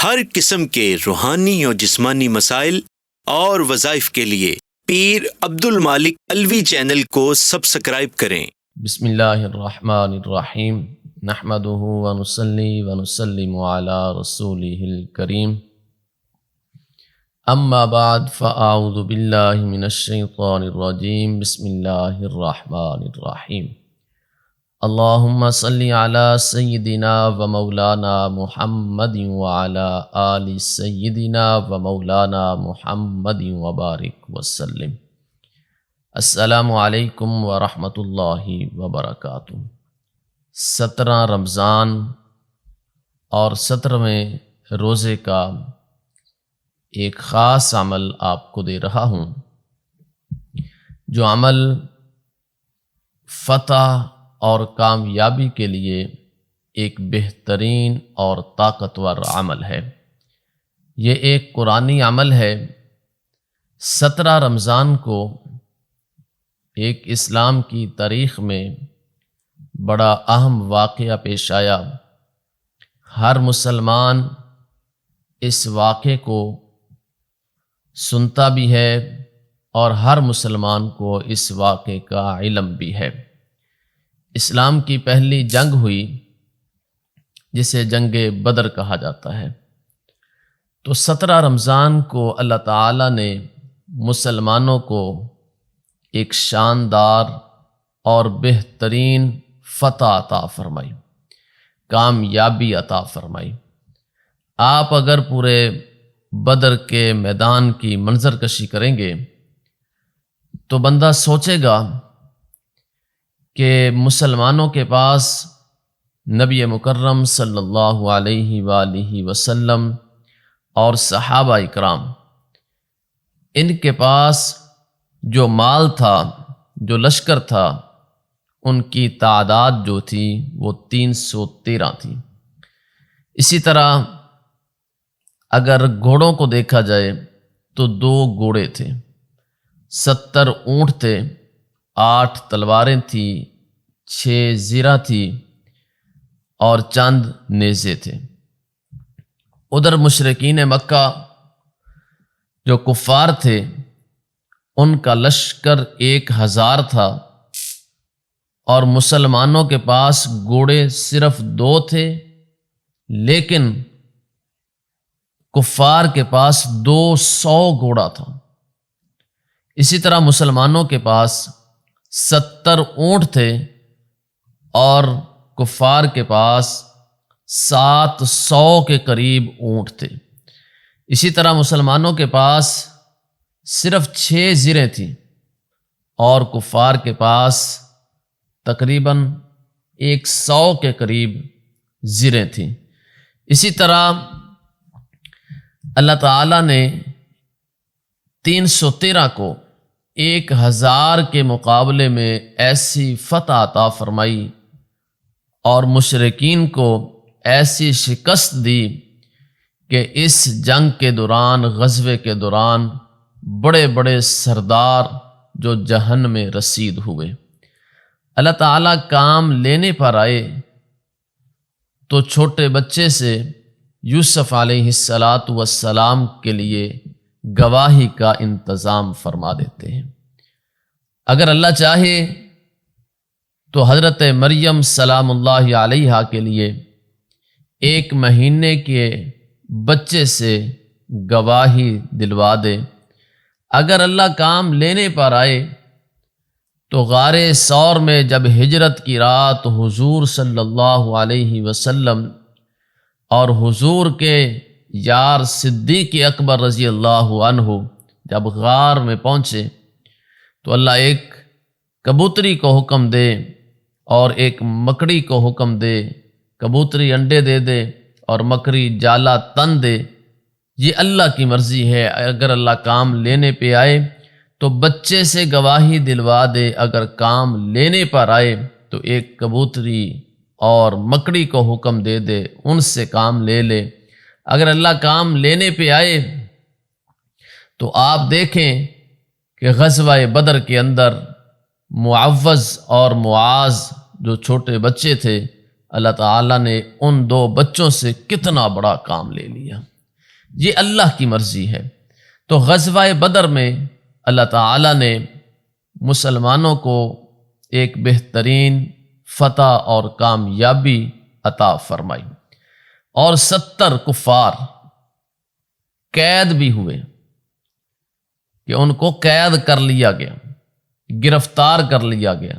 ہر قسم کے روحانی اور جسمانی مسائل اور وظائف کے لیے پیر عبد المالک الوی چینل کو سبسکرائب کریں۔ بسم اللہ الرحمن الرحیم، نحمدہ ونصلی ونسلم علی رسولہ الکریم، اما بعد فاعوذ باللہ من الشیطان الرجیم، بسم اللہ الرحمن الرحیم۔ اللہم صلی علی سیدنا و مولانا محمد وعلی آل سیدنا و مولانا محمد وبارک وسلم۔ السلام علیکم ورحمۃ اللہ وبرکاتہ۔ 17 رمضان اور 17ویں روزے کا ایک خاص عمل آپ کو دے رہا ہوں، جو عمل فتح اور کامیابی کے لیے ایک بہترین اور طاقتور عمل ہے۔ یہ ایک قرآنی عمل ہے۔ 17 رمضان کو ایک اسلام کی تاریخ میں بڑا اہم واقعہ پیش آیا۔ ہر مسلمان اس واقعے کو سنتا بھی ہے اور ہر مسلمان کو اس واقعے کا علم بھی ہے۔ اسلام کی پہلی جنگ ہوئی، جسے جنگ بدر کہا جاتا ہے۔ تو 17 رمضان کو اللہ تعالیٰ نے مسلمانوں کو ایک شاندار اور بہترین فتح عطا فرمائی، کامیابی عطا فرمائی۔ آپ اگر پورے بدر کے میدان کی منظر کشی کریں گے تو بندہ سوچے گا کہ مسلمانوں کے پاس نبی مکرم صلی اللہ علیہ وآلہ وسلم اور صحابہ اکرام، ان کے پاس جو مال تھا، جو لشکر تھا، ان کی تعداد جو تھی وہ 313 تھی۔ اسی طرح اگر گھوڑوں کو دیکھا جائے تو 2 گھوڑے تھے، 70 اونٹ تھے، 8 تلواریں تھیں، 6 زیرہ تھی اور چند نیزے تھے۔ ادھر مشرکین مکہ جو کفار تھے، ان کا لشکر 1000 تھا اور مسلمانوں کے پاس گھوڑے صرف 2 تھے، لیکن کفار کے پاس 200 گھوڑا تھا۔ اسی طرح مسلمانوں کے پاس 70 اونٹ تھے اور کفار کے پاس 700 کے قریب اونٹ تھے۔ اسی طرح مسلمانوں کے پاس صرف 6 زریں تھیں اور کفار کے پاس تقریباً 100 کے قریب زریں تھیں۔ اسی طرح اللہ تعالیٰ نے 313 کو 1000 کے مقابلے میں ایسی فتح عطا فرمائی اور مشرکین کو ایسی شکست دی کہ اس جنگ کے دوران، غزوے کے دوران، بڑے بڑے سردار جو جہنم میں رسید ہوئے۔ اللہ تعالیٰ کام لینے پر آئے تو چھوٹے بچے سے یوسف علیہ السلام کے لیے گواہی کا انتظام فرما دیتے ہیں۔ اگر اللہ چاہے تو حضرت مریم سلام اللہ علیہا کے لیے 1 مہینے کے بچے سے گواہی دلوا دے۔ اگر اللہ کام لینے پر آئے تو غار ثور میں جب ہجرت کی رات حضور صلی اللہ علیہ وسلم اور حضور کے یار صدیق اکبر رضی اللہ عنہ جب غار میں پہنچے تو اللہ ایک کبوتری کو حکم دے اور ایک مکڑی کو حکم دے، کبوتری انڈے دے دے اور مکڑی جالا تن دے۔ یہ اللہ کی مرضی ہے۔ اگر اللہ کام لینے پہ آئے تو بچے سے گواہی دلوا دے، اگر کام لینے پر آئے تو ایک کبوتری اور مکڑی کو حکم دے دے، ان سے کام لے لے۔ اگر اللہ کام لینے پہ آئے تو آپ دیکھیں کہ غزوہ بدر کے اندر معوذ اور معاذ جو چھوٹے بچے تھے، اللہ تعالیٰ نے ان 2 بچوں سے کتنا بڑا کام لے لیا۔ یہ اللہ کی مرضی ہے۔ تو غزوہ بدر میں اللہ تعالیٰ نے مسلمانوں کو ایک بہترین فتح اور کامیابی عطا فرمائی، اور 70 کفار قید بھی ہوئے کہ ان کو قید کر لیا گیا، گرفتار کر لیا گیا،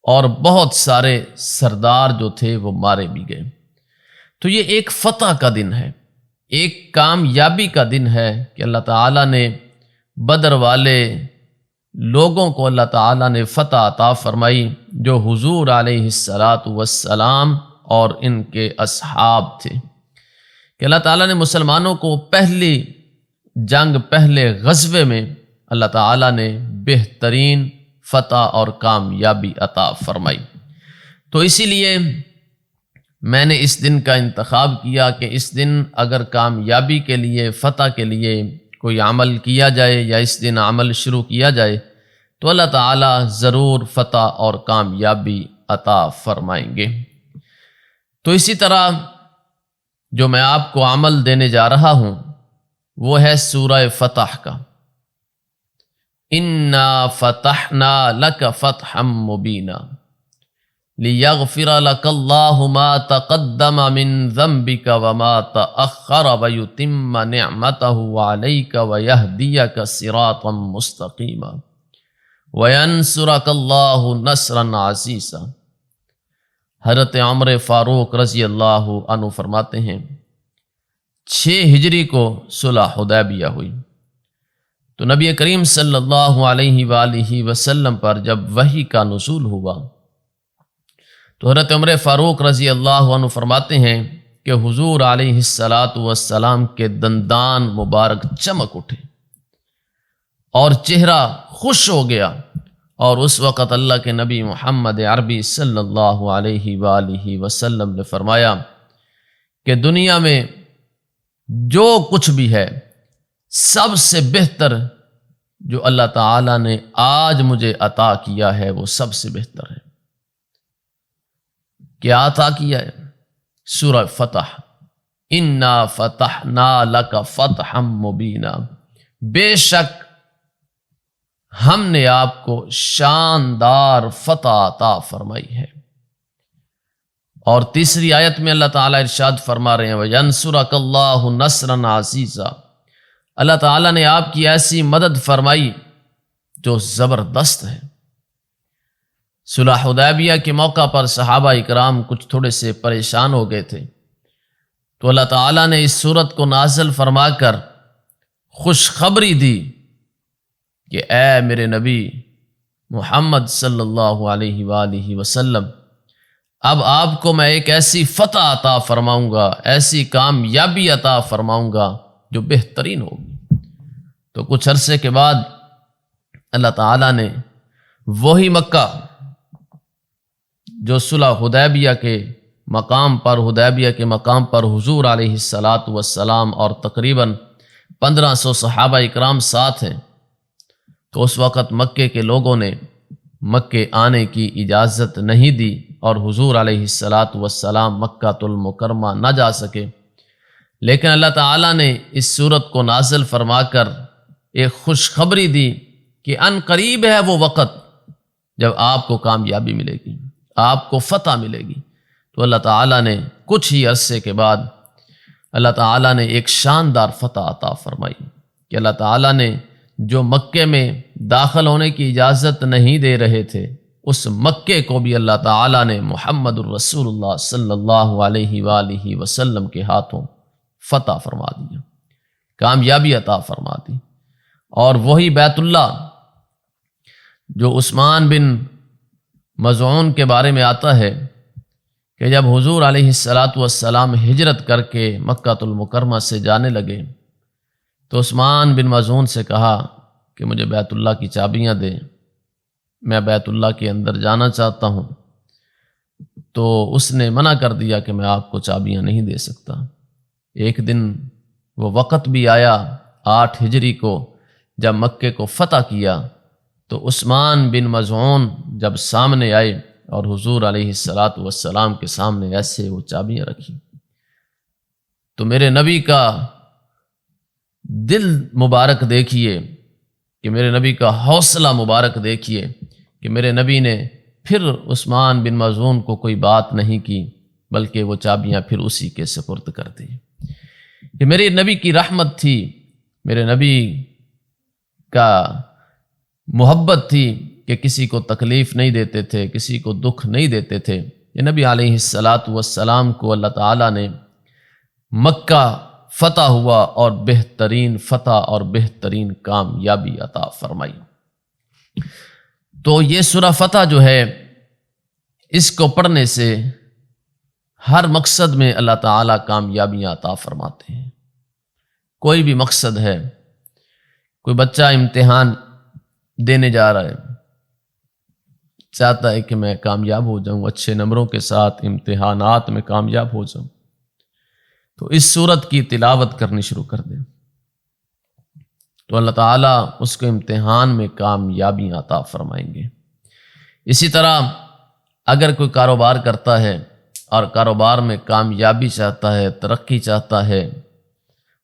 اور بہت سارے سردار جو تھے وہ مارے بھی گئے۔ تو یہ ایک فتح کا دن ہے، ایک کامیابی کا دن ہے کہ اللہ تعالیٰ نے بدر والے لوگوں کو اللہ تعالیٰ نے فتح عطا فرمائی، جو حضور علیہ السلام اور ان کے اصحاب تھے، کہ اللہ تعالیٰ نے مسلمانوں کو پہلی جنگ، پہلے غزوے میں اللہ تعالیٰ نے بہترین فتح اور کامیابی عطا فرمائی۔ تو اسی لیے میں نے اس دن کا انتخاب کیا کہ اس دن اگر کامیابی کے لیے، فتح کے لیے کوئی عمل کیا جائے یا اس دن عمل شروع کیا جائے تو اللہ تعالیٰ ضرور فتح اور کامیابی عطا فرمائیں گے۔ تو اسی طرح جو میں آپ کو عمل دینے جا رہا ہوں وہ ہے سورہ فتح کا، اِنَّا فَتَحْنَا لَكَ فَتْحًا مُبِينًا لِيَغْفِرَ لَكَ اللَّهُ مَا تَقَدَّمَ مِنْ ذَنْبِكَ وَمَا تَأَخَّرَ وَيُتِمَّ نِعْمَتَهُ عَلَيْكَ وَيَهْدِيَكَ صِرَاطًا مُسْتَقِيمًا وَيَنْصُرَكَ اللَّهُ نَصْرًا عَزِيزًا۔ حضرت عمر فاروق رضی اللہ عنہ فرماتے ہیں 6 ہجری کو صلح حدیبیہ ہوئی، تو نبی کریم صلی اللہ علیہ وآلہ وسلم پر جب وحی کا نزول ہوا تو حضرت عمر فاروق رضی اللہ عنہ فرماتے ہیں کہ حضور علیہ السلام کے دندان مبارک چمک اٹھے اور چہرہ خوش ہو گیا، اور اس وقت اللہ کے نبی محمد عربی صلی اللہ علیہ وآلہ وسلم نے فرمایا کہ دنیا میں جو کچھ بھی ہے سب سے بہتر جو اللہ تعالیٰ نے آج مجھے عطا کیا ہے وہ سب سے بہتر ہے۔ کیا عطا کیا ہے؟ سورہ فتح، اِنَّا فَتَحْنَا لَكَ فَتْحًا مُبِينًا، بے شک ہم نے آپ کو شاندار فتح عطا فرمائی ہے۔ اور تیسری آیت میں اللہ تعالیٰ ارشاد فرما رہے ہیں وَيَنْصُرَكَ اللَّهُ نَصْرًا عَزِيزًا، اللہ تعالیٰ نے آپ کی ایسی مدد فرمائی جو زبردست ہے۔ صلح حدیبیہ کے موقع پر صحابہ اکرام کچھ تھوڑے سے پریشان ہو گئے تھے، تو اللہ تعالیٰ نے اس صورت کو نازل فرما کر خوشخبری دی کہ اے میرے نبی محمد صلی اللہ علیہ وآلہ وسلم، اب آپ کو میں ایک ایسی فتح عطا فرماؤں گا، ایسی کامیابی عطا فرماؤں گا جو بہترین ہوگی۔ تو کچھ عرصے کے بعد اللہ تعالیٰ نے وہی مکہ جو صلح حدیبیہ کے مقام پر حضور علیہ السلام اور تقریباً 1500 صحابہ اکرام ساتھ ہیں، تو اس وقت مکے کے لوگوں نے مکے آنے کی اجازت نہیں دی اور حضور علیہ السلام مکہ المکرمہ نہ جا سکے، لیکن اللہ تعالیٰ نے اس صورت کو نازل فرما کر ایک خوشخبری دی کہ ان قریب ہے وہ وقت جب آپ کو کامیابی ملے گی، آپ کو فتح ملے گی۔ تو اللہ تعالیٰ نے کچھ ہی عرصے کے بعد اللہ تعالیٰ نے ایک شاندار فتح عطا فرمائی کہ اللہ تعالیٰ نے جو مکے میں داخل ہونے کی اجازت نہیں دے رہے تھے، اس مکے کو بھی اللہ تعالیٰ نے محمد الرسول اللہ صلی اللہ علیہ وآلہ وسلم کے ہاتھوں فتح فرما دیا، کامیابی عطا فرما دی۔ اور وہی بیت اللہ جو عثمان بن مظعون کے بارے میں آتا ہے کہ جب حضور علیہ السلام ہجرت کر کے مکہ المکرمہ سے جانے لگے تو عثمان بن مظعون سے کہا کہ مجھے بیت اللہ کی چابیاں دے، میں بیت اللہ کے اندر جانا چاہتا ہوں۔ تو اس نے منع کر دیا کہ میں آپ کو چابیاں نہیں دے سکتا۔ ایک دن وہ وقت بھی آیا 8 ہجری کو جب مکے کو فتح کیا، تو عثمان بن مظعون جب سامنے آئے اور حضور علیہ السلام کے سامنے ایسے وہ چابیاں رکھی، تو میرے نبی کا دل مبارک دیکھیے کہ میرے نبی کا حوصلہ مبارک دیکھیے کہ میرے نبی نے پھر عثمان بن مظعون کو کوئی بات نہیں کی، بلکہ وہ چابیاں پھر اسی کے سپرد کر دی۔ یہ میرے نبی کی رحمت تھی، میرے نبی کا محبت تھی کہ کسی کو تکلیف نہیں دیتے تھے، کسی کو دکھ نہیں دیتے تھے۔ یہ نبی علیہ السلام کو اللہ تعالیٰ نے مکہ فتح ہوا اور بہترین فتح اور بہترین کامیابی عطا فرمائی۔ تو یہ سورہ فتح جو ہے، اس کو پڑھنے سے ہر مقصد میں اللہ تعالیٰ کامیابیاں عطا فرماتے ہیں۔ کوئی بھی مقصد ہے، کوئی بچہ امتحان دینے جا رہا ہے، چاہتا ہے کہ میں کامیاب ہو جاؤں، اچھے نمبروں کے ساتھ امتحانات میں کامیاب ہو جاؤں، تو اس سورت کی تلاوت کرنی شروع کر دیں تو اللہ تعالیٰ اس کو امتحان میں کامیابی عطا فرمائیں گے۔ اسی طرح اگر کوئی کاروبار کرتا ہے اور کاروبار میں کامیابی چاہتا ہے، ترقی چاہتا ہے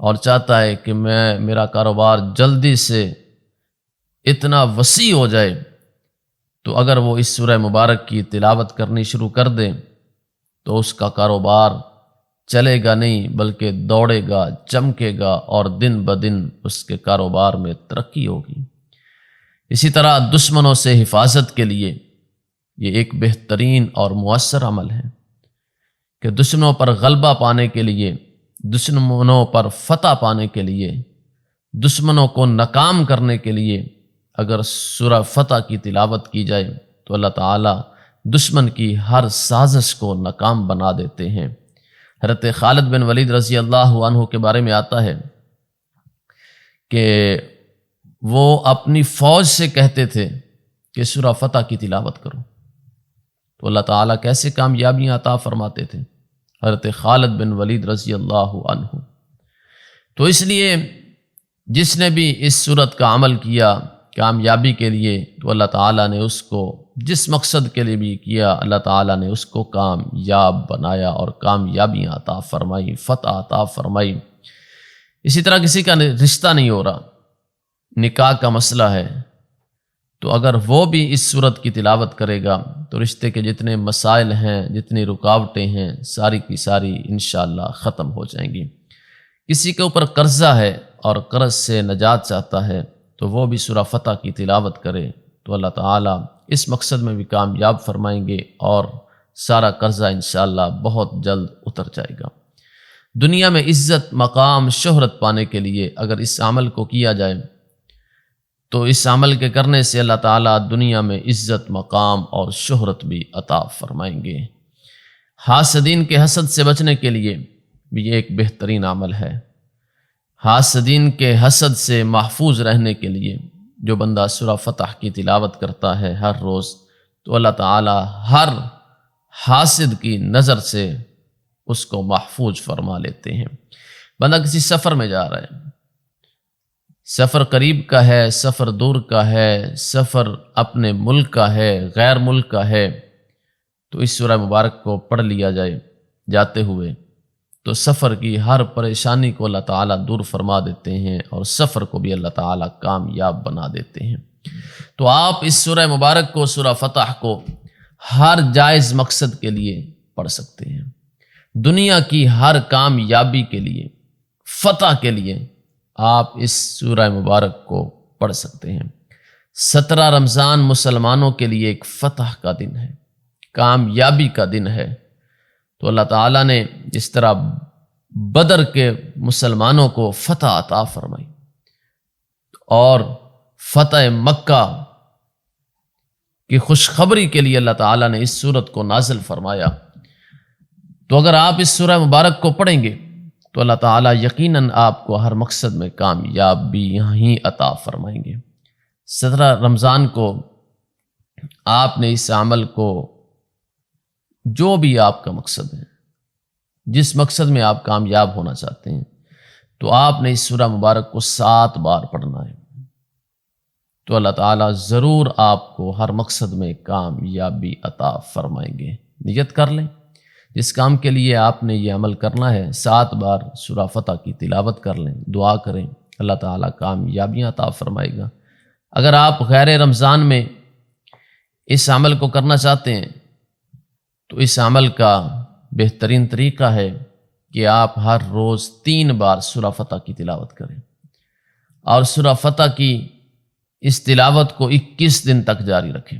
اور چاہتا ہے کہ میرا کاروبار جلدی سے اتنا وسیع ہو جائے، تو اگر وہ اس سورہ مبارک کی تلاوت کرنی شروع کر دے تو اس کا کاروبار چلے گا نہیں بلکہ دوڑے گا، چمکے گا اور دن بدن اس کے کاروبار میں ترقی ہوگی۔ اسی طرح دشمنوں سے حفاظت کے لیے یہ ایک بہترین اور مؤثر عمل ہے کہ دشمنوں پر غلبہ پانے کے لیے، دشمنوں پر فتح پانے کے لیے، دشمنوں کو ناکام کرنے کے لیے اگر سورہ فتح کی تلاوت کی جائے تو اللہ تعالیٰ دشمن کی ہر سازش کو ناکام بنا دیتے ہیں۔ حضرت خالد بن ولید رضی اللہ عنہ کے بارے میں آتا ہے کہ وہ اپنی فوج سے کہتے تھے کہ سورہ فتح کی تلاوت کرو، تو اللہ تعالیٰ کیسے کامیابیاں عطا فرماتے تھے حضرت خالد بن ولید رضی اللہ عنہ۔ تو اس لیے جس نے بھی اس سورت کا عمل کیا کامیابی کے لیے، تو اللہ تعالیٰ نے اس کو جس مقصد کے لیے بھی کیا، اللہ تعالیٰ نے اس کو کامیاب بنایا اور کامیابیاں عطا فرمائی، فتح عطا فرمائی۔ اسی طرح کسی کا رشتہ نہیں ہو رہا، نکاح کا مسئلہ ہے، تو اگر وہ بھی اس سورت کی تلاوت کرے گا تو رشتے کے جتنے مسائل ہیں، جتنی رکاوٹیں ہیں، ساری کی ساری انشاءاللہ ختم ہو جائیں گی۔ کسی کے اوپر قرضہ ہے اور قرض سے نجات چاہتا ہے تو وہ بھی سورہ فتح کی تلاوت کرے تو اللہ تعالیٰ اس مقصد میں بھی کامیاب فرمائیں گے اور سارا قرضہ انشاءاللہ بہت جلد اتر جائے گا۔ دنیا میں عزت، مقام، شہرت پانے کے لیے اگر اس عمل کو کیا جائے تو اس عمل کے کرنے سے اللہ تعالیٰ دنیا میں عزت، مقام اور شہرت بھی عطا فرمائیں گے۔ حاسدین کے حسد سے بچنے کے لیے بھی یہ ایک بہترین عمل ہے۔ حاسدین کے حسد سے محفوظ رہنے کے لیے جو بندہ سورہ فتح کی تلاوت کرتا ہے ہر روز، تو اللہ تعالیٰ ہر حاسد کی نظر سے اس کو محفوظ فرما لیتے ہیں۔ بندہ کسی سفر میں جا رہا ہے، سفر قریب کا ہے، سفر دور کا ہے، سفر اپنے ملک کا ہے، غیر ملک کا ہے، تو اس سورہ مبارک کو پڑھ لیا جائے جاتے ہوئے تو سفر کی ہر پریشانی کو اللہ تعالیٰ دور فرما دیتے ہیں اور سفر کو بھی اللہ تعالیٰ کامیاب بنا دیتے ہیں۔ تو آپ اس سورہ مبارک کو، سورہ فتح کو ہر جائز مقصد کے لیے پڑھ سکتے ہیں، دنیا کی ہر کامیابی کے لیے، فتح کے لیے آپ اس سورہ مبارک کو پڑھ سکتے ہیں۔ 17 رمضان مسلمانوں کے لیے ایک فتح کا دن ہے، کامیابی کا دن ہے۔ تو اللہ تعالیٰ نے جس طرح بدر کے مسلمانوں کو فتح عطا فرمائی اور فتح مکہ کی خوشخبری کے لیے اللہ تعالیٰ نے اس سورت کو نازل فرمایا، تو اگر آپ اس سورہ مبارک کو پڑھیں گے تو اللہ تعالیٰ یقیناً آپ کو ہر مقصد میں کامیابی یہیں عطا فرمائیں گے۔ 17 رمضان کو آپ نے اس عمل کو، جو بھی آپ کا مقصد ہے، جس مقصد میں آپ کامیاب ہونا چاہتے ہیں، تو آپ نے اس سورہ مبارک کو 7 بار پڑھنا ہے، تو اللہ تعالیٰ ضرور آپ کو ہر مقصد میں کامیابی عطا فرمائیں گے۔ نیت کر لیں، جس کام کے لیے آپ نے یہ عمل کرنا ہے 7 بار سورہ فتح کی تلاوت کر لیں، دعا کریں، اللہ تعالیٰ کامیابیاں عطا فرمائے گا۔ اگر آپ غیر رمضان میں اس عمل کو کرنا چاہتے ہیں تو اس عمل کا بہترین طریقہ ہے کہ آپ ہر روز 3 بار سورہ فتح کی تلاوت کریں، اور سورہ فتح کی اس تلاوت کو 21 دن تک جاری رکھیں۔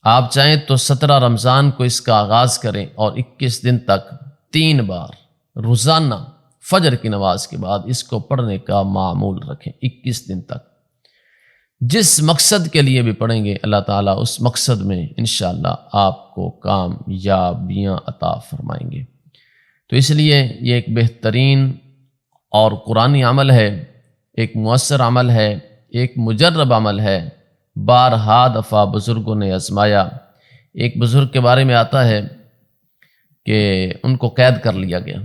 آپ چاہیں تو 17 رمضان کو اس کا آغاز کریں اور 21 دن تک 3 بار روزانہ فجر کی نماز کے بعد اس کو پڑھنے کا معمول رکھیں 21 دن تک۔ جس مقصد کے لیے بھی پڑھیں گے اللہ تعالیٰ اس مقصد میں انشاءاللہ آپ کو کامیابیاں عطا فرمائیں گے۔ تو اس لیے یہ ایک بہترین اور قرآنی عمل ہے، ایک مؤثر عمل ہے، ایک مجرب عمل ہے، بارہا دفعہ بزرگوں نے آزمایا۔ ایک بزرگ کے بارے میں آتا ہے کہ ان کو قید کر لیا گیا،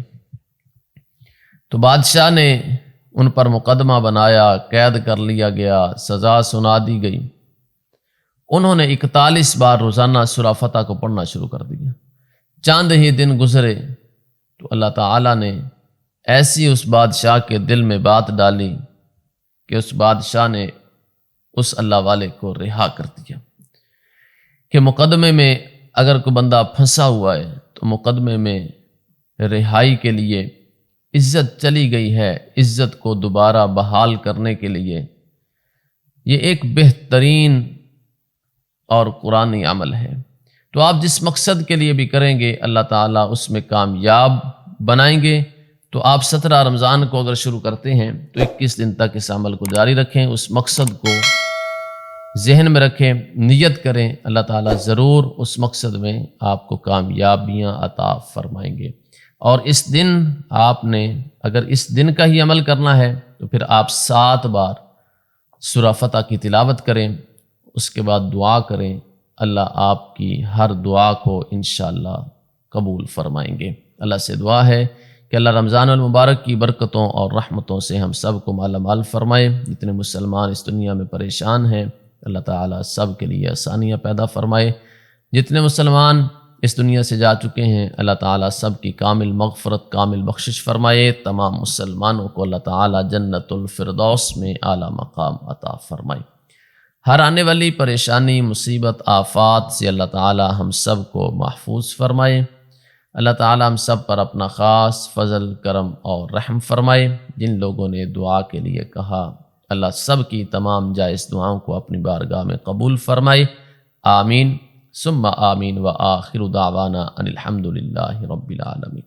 تو بادشاہ نے ان پر مقدمہ بنایا، قید کر لیا گیا، سزا سنا دی گئی۔ انہوں نے 41 بار روزانہ سورہ فتح کو پڑھنا شروع کر دیا۔ چند ہی دن گزرے تو اللہ تعالیٰ نے ایسی اس بادشاہ کے دل میں بات ڈالی کہ اس بادشاہ نے اس اللہ والے کو رہا کر دیا کہ مقدمے میں اگر کوئی بندہ پھنسا ہوا ہے تو مقدمے میں رہائی کے لیے عزت چلی گئی ہے، عزت کو دوبارہ بحال کرنے کے لیے یہ ایک بہترین اور قرآنی عمل ہے۔ تو آپ جس مقصد کے لیے بھی کریں گے اللہ تعالیٰ اس میں کامیاب بنائیں گے۔ تو آپ 17 رمضان کو اگر شروع کرتے ہیں تو 21 دن تک اس عمل کو جاری رکھیں، اس مقصد کو ذہن میں رکھیں، نیت کریں، اللہ تعالیٰ ضرور اس مقصد میں آپ کو کامیابیاں عطا فرمائیں گے۔ اور اس دن آپ نے اگر اس دن کا ہی عمل کرنا ہے تو پھر آپ 7 بار سورہ فتح کی تلاوت کریں، اس کے بعد دعا کریں، اللہ آپ کی ہر دعا کو انشاءاللہ قبول فرمائیں گے۔ اللہ سے دعا ہے کہ اللہ رمضان المبارک کی برکتوں اور رحمتوں سے ہم سب کو مالا مال فرمائے۔ جتنے مسلمان اس دنیا میں پریشان ہیں اللہ تعالیٰ سب کے لیے آسانیاں پیدا فرمائے۔ جتنے مسلمان اس دنیا سے جا چکے ہیں اللہ تعالیٰ سب کی کامل مغفرت، کامل بخشش فرمائے۔ تمام مسلمانوں کو اللہ تعالیٰ جنت الفردوس میں اعلیٰ مقام عطا فرمائے۔ ہر آنے والی پریشانی، مصیبت، آفات سے اللہ تعالیٰ ہم سب کو محفوظ فرمائے۔ اللہ تعالیٰ ہم سب پر اپنا خاص فضل، کرم اور رحم فرمائے۔ جن لوگوں نے دعا کے لیے کہا اللہ سب کی تمام جائز دعاؤں کو اپنی بارگاہ میں قبول فرمائے۔ آمین ثم آمین، وآخر دعوانا ان الحمد للہ رب العالمین۔